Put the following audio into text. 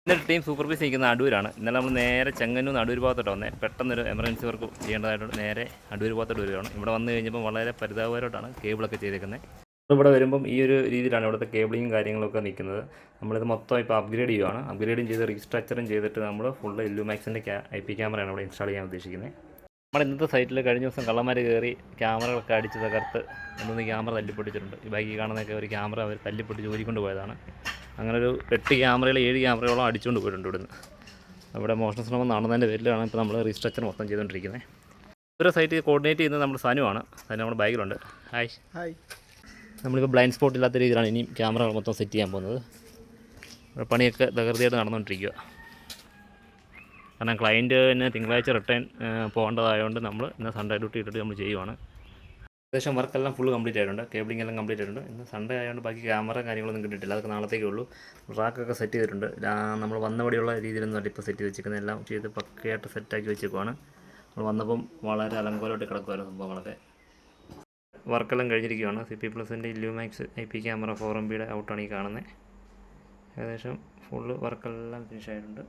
ഇന്നലെ team super piece നിൽക്കുന്ന അടൂരാണ്. ഇന്നലെ നമ്മൾ നേരെ ചെങ്ങന്നൂർ അടൂർ ഭാഗത്തോട്ട് വന്നത്. പെട്ടെന്നൊരു എമർജൻസി വർക്ക് ചെയ്യേണ്ടതായിട്ട് നേരെ അടൂർ ഭാഗത്തോട്ട് വരികയാണ്. ഇവിടെ വന്നു കഴിഞ്ഞപ്പോൾ വളരെ പരിതാപകരമായിട്ടാണ് കേബിളൊക്കെ ചെയ്തേക്കുന്നത്. ഇവിടെ വരുമ്പം ഈ ഒരു രീതിയിലാണ് ഇവിടുത്തെ കേബിളിങ്ങും കാര്യങ്ങളൊക്കെ നിൽക്കുന്നത്. നമ്മളിത് മൊത്തം ഇപ്പോൾ അപ്ഗ്രേഡ് ചെയ്യുകയാണ്. അപ്ഗ്രേഡും ചെയ്ത് റീസ്ട്രക്ചറും ചെയ്തിട്ട് നമ്മൾ ഫുള്ള് ഇല്ലുമാക്സിൻ്റെ IP ക്യാമറയാണ് ഇവിടെ ഇൻസ്റ്റാൾ ചെയ്യാൻ ഉദ്ദേശിക്കുന്നത്. നമ്മുടെ ഇന്നത്തെ സൈറ്റിൽ കഴിഞ്ഞ ദിവസം കള്ളന്മാർ കയറി ക്യാമറകളൊക്കെ അടിച്ച് തകർത്ത് 3 ക്യാമറ തല്ലിപ്പൊട്ടിച്ചിട്ടുണ്ട്. ഈ ബാക്കി കാണുന്നതൊക്കെ ഒരു ക്യാമറ അവർ തല്ലിപ്പൊട്ടിച്ച് ഊരിക്കൊണ്ട് പോയതാണ്. അങ്ങനെ ഒരു 8 ക്യാമറകൾ 7 ക്യാമറയോളം അടിച്ചുകൊണ്ട് പോയിട്ടുണ്ട് ഇവിടുന്ന്. അവിടെ മോഷണ ശ്രമം നടന്നതിൻ്റെ പേരിലാണ് ഇപ്പോൾ നമ്മൾ റീസ്ട്രക്ചർ മൊത്തം ചെയ്തുകൊണ്ടിരിക്കുന്നത്. ഒരു സൈറ്റ് കോർഡിനേറ്റ് ചെയ്യുന്നത് നമ്മുടെ സനുവാണ്. സനു നമ്മുടെ ബാഗിലുണ്ട്. ഹായ്. നമ്മളിപ്പോൾ ബ്ലൈൻഡ് സ്പോട്ട് ഇല്ലാത്ത രീതിയിലാണ് ഇനിയും ക്യാമറകൾ മൊത്തം സെറ്റ് ചെയ്യാൻ പോകുന്നത്. പണിയൊക്കെ തകൃതിയായിട്ട് നടന്നുകൊണ്ടിരിക്കുക. കാരണം ക്ലയൻറ്റിന് തിങ്കളാഴ്ച റിട്ടേൺ പോകേണ്ടതായതുകൊണ്ട് നമ്മൾ ഇന്ന് സൺഡേ ഡ്യൂട്ടി ഇട്ടിട്ട് നമ്മൾ ചെയ്യുവാണ്. ഏകദേശം വർക്കെല്ലാം ഫുൾ കംപ്ലീറ്റ് ആയിട്ടുണ്ട്. കേബിളിംഗ് എല്ലാം കംപ്ലീറ്റ് ആയിട്ടുണ്ട്. ഇന്ന് സൺഡേ ആയതുകൊണ്ട് ബാക്കി ക്യാമറ കാര്യങ്ങളൊന്നും കിട്ടിയിട്ടില്ല. അതൊക്കെ നാളത്തേക്കേ ഉള്ളൂ. റാക്കൊക്കെ സെറ്റ് ചെയ്തിട്ടുണ്ട്. നമ്മൾ വന്നപടിയുള്ള രീതിയിലൊന്നും ഇപ്പോൾ സെറ്റ് ചെയ്ത് വെച്ചിരിക്കുന്നത്. എല്ലാം ചെയ്ത് പക്കയായിട്ട് സെറ്റാക്കി വെച്ചേക്കുവാണ്. നമ്മൾ വന്നപ്പം വളരെ അലങ്കോലമായിട്ട് കിടക്കുമായിരുന്നു സംഭവങ്ങളൊക്കെ. വർക്കെല്ലാം കഴിഞ്ഞിരിക്കുകയാണ്. CP+ൻ്റെ ഇല്ലുമാക്സ് IP ക്യാമറ 4MB ഔട്ടാണ് ഈ കാണുന്നത്. ഏകദേശം ഫുള്ള് വർക്കെല്ലാം ഫിനിഷ് ആയിട്ടുണ്ട്.